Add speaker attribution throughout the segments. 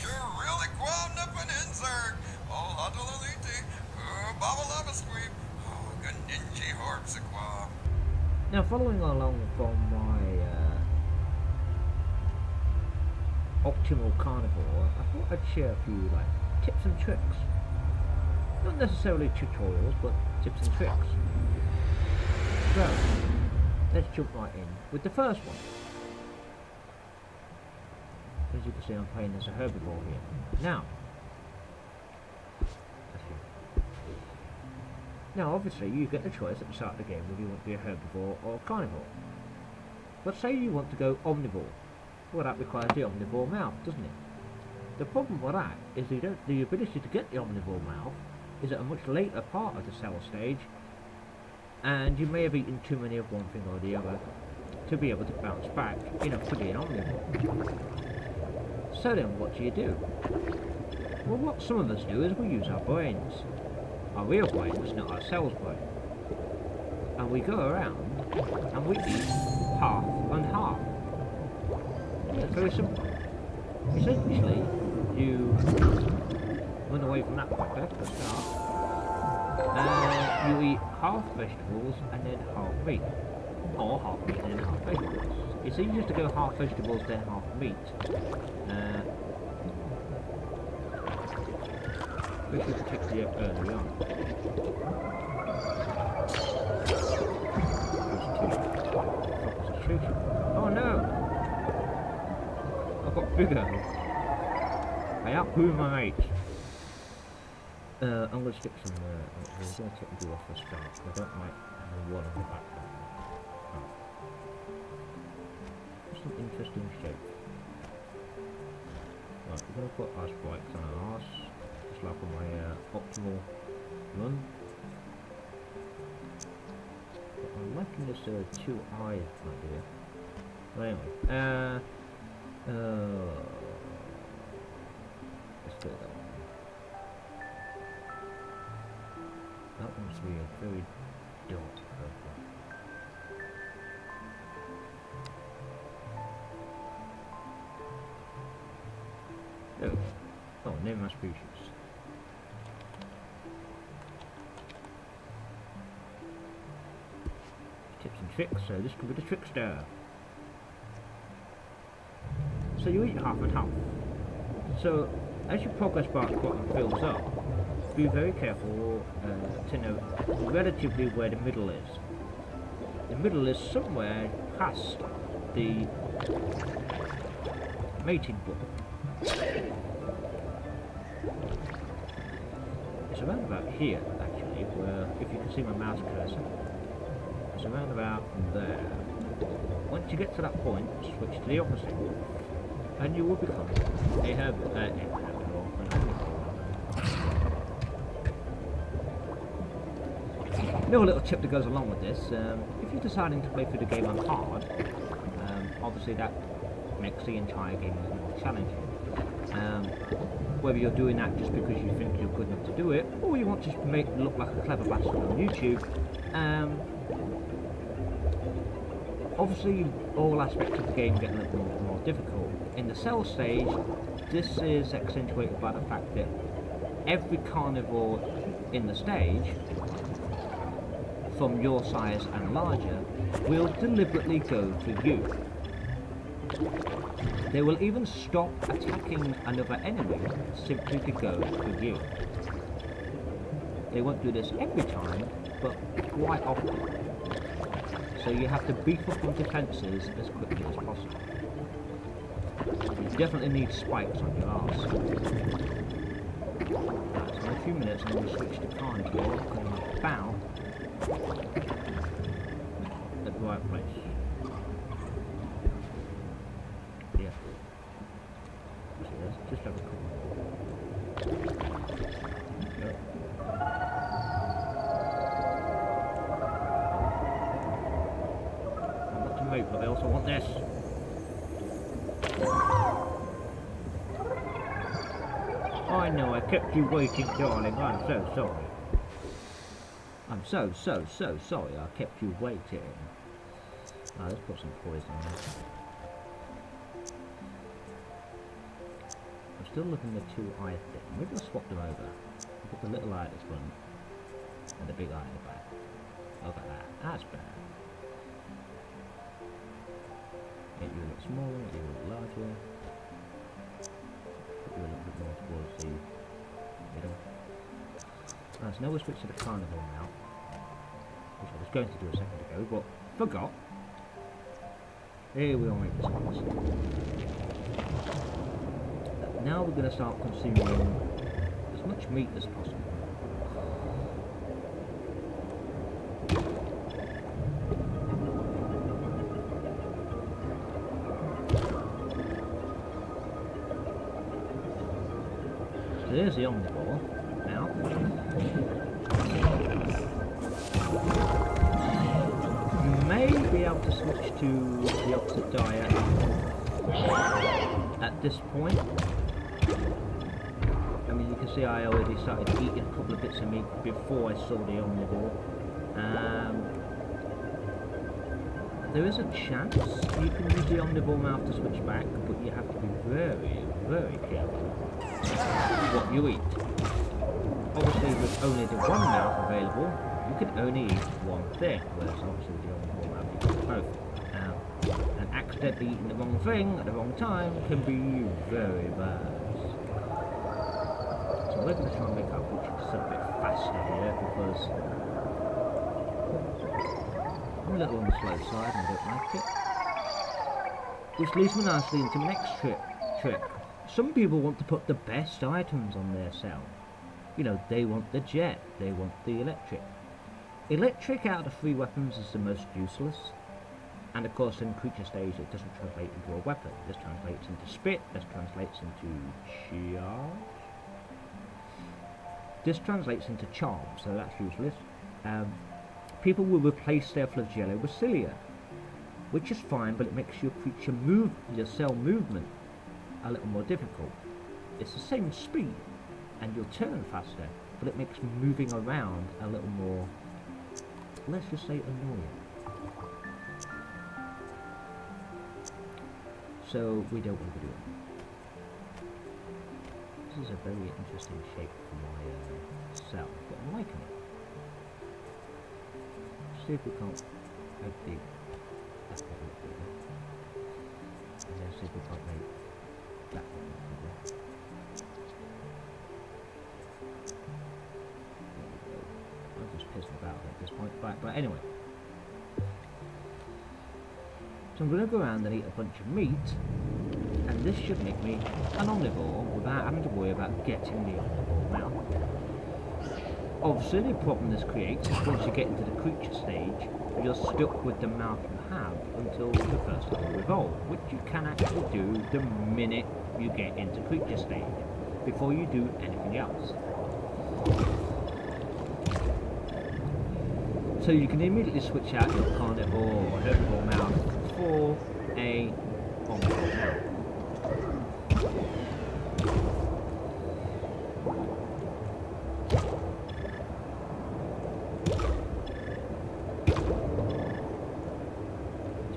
Speaker 1: You're really qualm nipping insert. Oh, Hadalite. Baba Lava Squeak. Oh, Ganinji Harpsichord.
Speaker 2: Now, following along from my optimal carnivore, I thought I'd share a few tips and tricks. Not necessarily tutorials, but tips and tricks. So, let's jump right in with the first one. As you can see, I'm playing as a herbivore here. Now, obviously, you get the choice at the start of the game whether you want to be a herbivore or a carnivore. But say you want to go omnivore. Well, that requires the omnivore mouth, doesn't it? The problem with that is the ability to get the omnivore mouth is at a much later part of the cell stage, and you may have eaten too many of one thing or the other to be able to bounce back enough to be an omnivore. So then, what do? Well, what some of us do is we use our brains. Our real brains, not our cells' brain. And we go around and we eat half and half. Yeah, it's very simple. Essentially, you run away from that factor to start. You eat half vegetables and then half meat. Or half meat and then half vegetables. It's easier to go half vegetables than half meat. Especially particularly early on. Oh no! I've got bigger. I outgrew my mates. I'm going to stick some. I'm going to take the off the start. I don't like having one on the back. Oh. Some interesting shape. Right, we're going to put our spikes on our arse. Just like on my optimal run. But I'm liking this two eyes idea. Well, anyway, let's do that one. That one's to be a very dark purple. There we go. Oh, name my species. Tips and tricks, so this could be the trickster. So you eat half and half. So as your progress bar at the bottom fills up, be very careful to know relatively where the middle is. The middle is somewhere past the mating button. It's around about here, actually, where, if you can see my mouse cursor, it's around about there. Once you get to that point, switch to the opposite, and you will become a herbivore. Another little tip that goes along with this, if you're deciding to play through the game on hard, obviously that makes the entire game more challenging. Whether you're doing that just because you think you're good enough to do it, or you want to make it look like a clever bastard on YouTube, obviously all aspects of the game get a little more difficult. In the cell stage, this is accentuated by the fact that every carnivore in the stage, from your size and larger, will deliberately go for you. They will even stop attacking another enemy simply to go for you. They won't do this every time, but quite often. So you have to beef up your defences as quickly as possible. You definitely need spikes on your arse. Right, so in a few minutes I'm going to switch to carnivore and I'm about at the right place. Yeah. So let's just have a couple. Yep. I want to move, but I also want this. I know I kept you waiting, darling. I'm so sorry. I'm so sorry I kept you waiting. Let's put some poison in. still looking at the two eye thing. We're going to swap them over. Put the little eye at the front and the big eye at the back. Look at that. That's better. Make you a little smaller, make you a little larger. Put you a little bit more towards the middle. Right, so now we'll switch to the carnival now, which I was going to do a second ago, but forgot. Here we are, make this one. Now we're going to start consuming as much meat as possible. So there's the omnivore. Now, you may be able to switch to the opposite diet at this point. I mean, you can see I already started eating a couple of bits of meat before I saw the omnivore. There is a chance you can use the omnivore mouth to switch back, but you have to be very, very careful what you eat. Obviously, with only the one mouth available, you can only eat one thing, whereas obviously with the omnivore mouth you can eat both. And accidentally eating the wrong thing at the wrong time can be very bad. So we're going to try and make our butcher just a bit faster here because I'm a little on the slow side and I don't like it. Which leads me nicely into the next trick. Some people want to put the best items on their cell. You know, they want the jet, they want the electric. Electric out of the three weapons is the most useless. And of course in creature stage it doesn't translate into a weapon. This translates into spit, this translates into charge. This translates into charm, so that's useless. People will replace their flagella with cilia, which is fine, but it makes your creature move, your cell movement, a little more difficult. It's the same speed, and you'll turn faster, but it makes moving around a little more, let's just say, annoying. So we don't want to do it. This is a very interesting shape for my cell, but I'm liking it. See if we can't make the that one look bigger. And then see if we can't make that one look bigger. There we go. I'm just pissing about at this point. But anyway. So I'm going to go around and eat a bunch of meat, and this should make me an omnivore without having to worry about getting the omnivore mouth. Obviously, the problem this creates is once you get into the creature stage, you're stuck with the mouth you have until the first level evolve, which you can actually do the minute you get into creature stage, before you do anything else. So you can immediately switch out your carnivore or herbivore mouth for a omnivore mouth.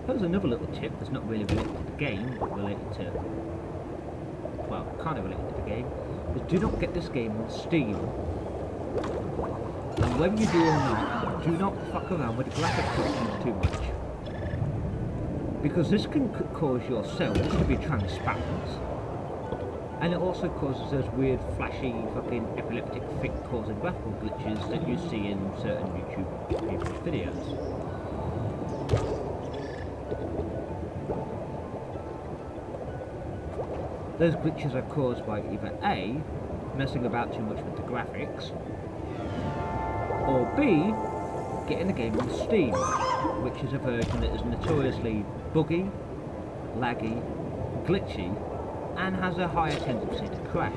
Speaker 2: There's another little tip that's not really related to the game, but related to, well, kind of related to the game, is do not get this game on Steam. And whether you do or not, do not fuck around with the graphics options too much. Because this can cause your cells to be transparent. And it also causes those weird, flashy, fucking epileptic fit causing graphical glitches that you see in certain YouTube videos. Those glitches are caused by either A, messing about too much with the graphics, or B, getting the game on Steam, which is a version that is notoriously buggy, laggy, glitchy, and has a higher tendency to crash.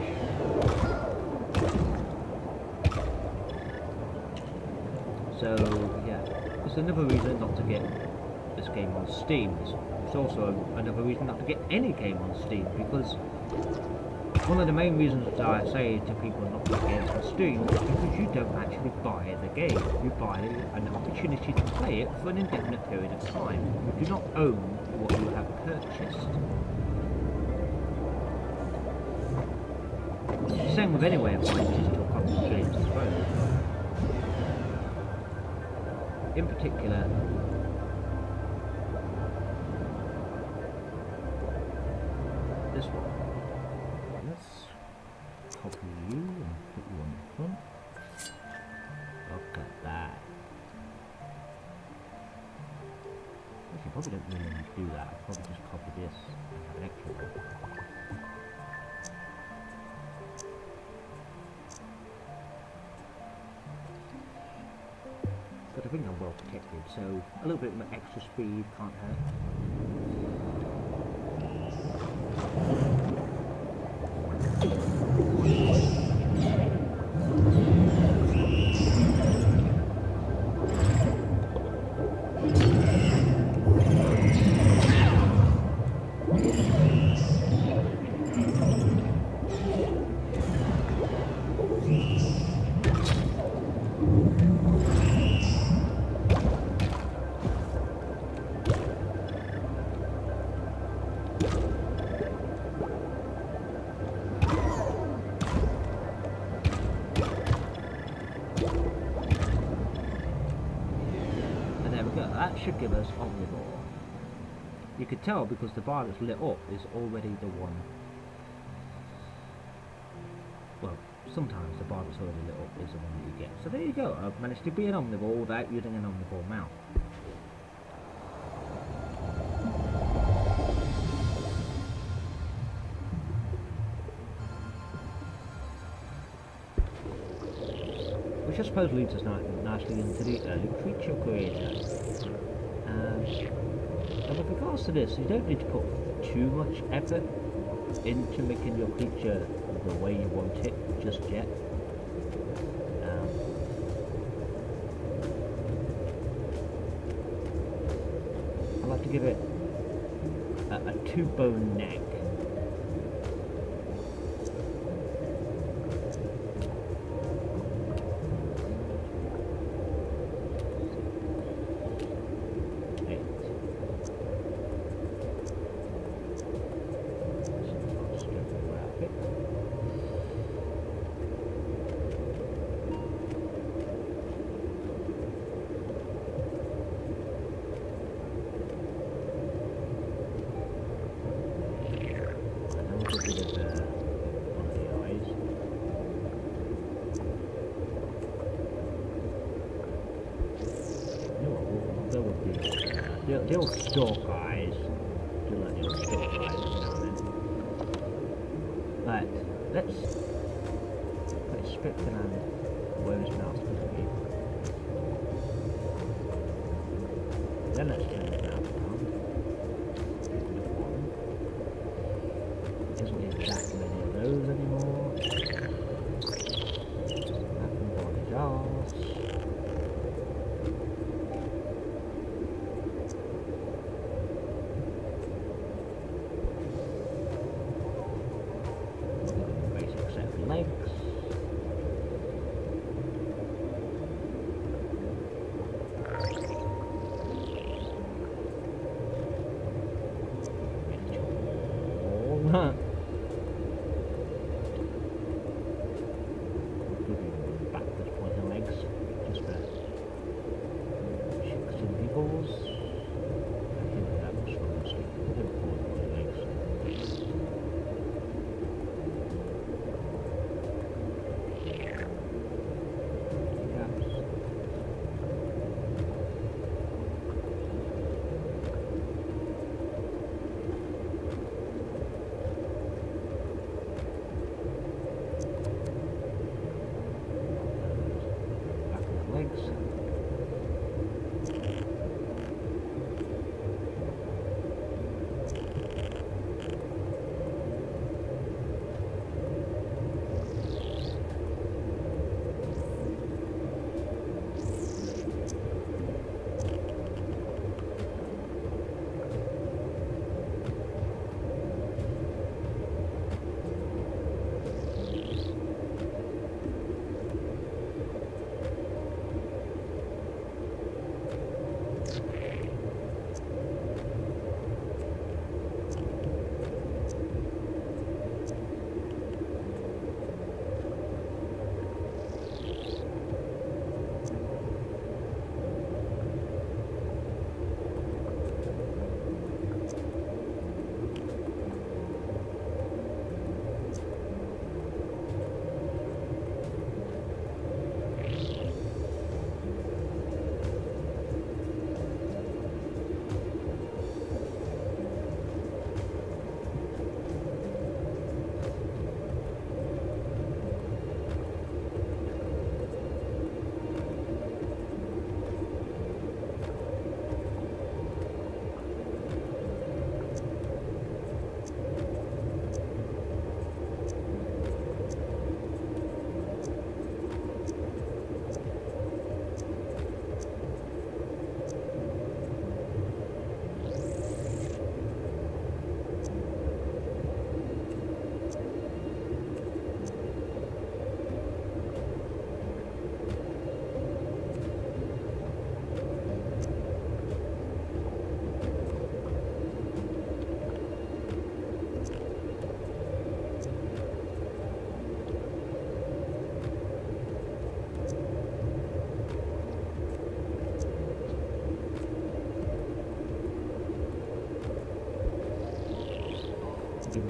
Speaker 2: So, yeah, it's another reason not to get this game on Steam. It's also another reason not to get any game on Steam, because one of the main reasons that I say to people not to get games on Steam is because you don't actually buy the game. You buy an opportunity to play it for an indefinite period of time. You do not own what you have purchased. same with any way of punches to concentrate the throw. In particular, this one. Let's copy you and put you on the front. Look at that. Actually, probably don't really need to do that. I'll probably just copy this and have an extra one. But I think I'm well protected, so a little bit of extra speed can't hurt. That should give us omnivore. You could tell because the bar that's lit up is already the one. Well, sometimes the bar that's already lit up is the one that you get. So there you go. I've managed to be an omnivore without using an omnivore mount. Which I suppose leads us nicely into the early creature creator. And with regards to this, you don't need to put too much effort into making your creature the way you want it just yet. I like to give it a two-bone neck. The old stalk eyes. Do like the old stalk eyes every now and then. But let's strip the land where his mouth's supposed to be. Then let's turn his mouth around. Doesn't need that many of those anymore. Nothing on his arse. Legs.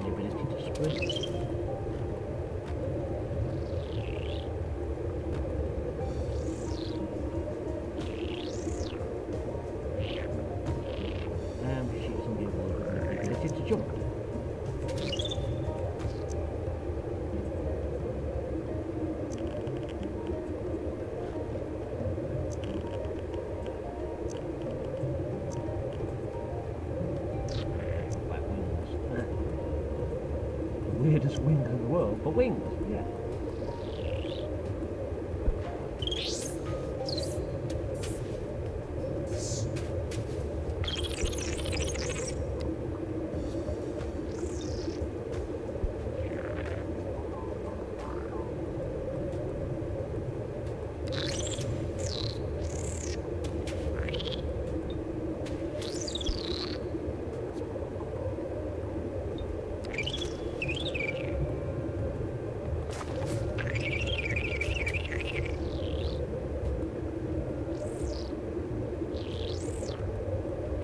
Speaker 2: the ability to sprint. And she doesn't give the ability to jump. Weirdest wing in the world, but wings, yeah.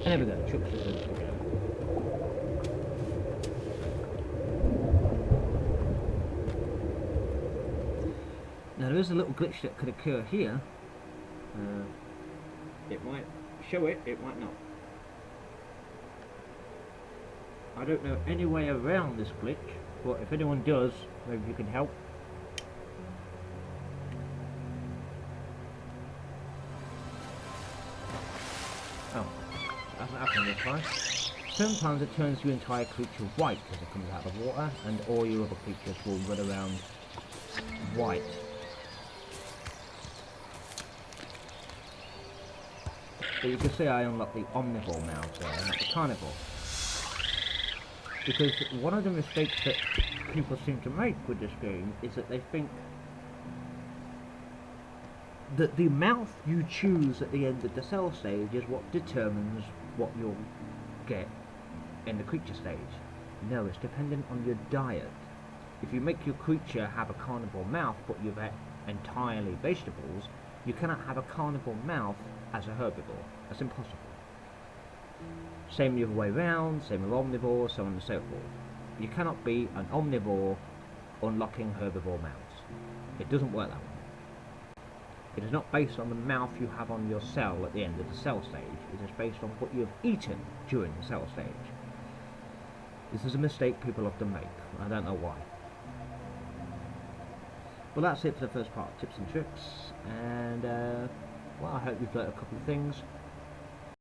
Speaker 2: And there we go, Chuck's just going to go. Now there is a little glitch that could occur here. It might show it, it might not. I don't know any way around this glitch, but if anyone does, maybe you can help. Oh, it hasn't happened this time. Sometimes it turns your entire creature white as it comes out of the water, and all your other creatures will run around white. But you can see I unlocked the omnivore mount there, not the carnivore. Because one of the mistakes that people seem to make with this game is that they think that the mouth you choose at the end of the cell stage is what determines what you'll get in the creature stage. No, it's dependent on your diet. If you make your creature have a carnivore mouth but you've had entirely vegetables, you cannot have a carnivore mouth as a herbivore. That's impossible. Same the other way round, same with omnivores, so on and so forth. You cannot be an omnivore unlocking herbivore mouths. It doesn't work that way. It is not based on the mouth you have on your cell at the end of the cell stage. It is based on what you have eaten during the cell stage. This is a mistake people often make. I don't know why. Well, that's it for the first part, tips and tricks. And, well, I hope you've learnt a couple of things.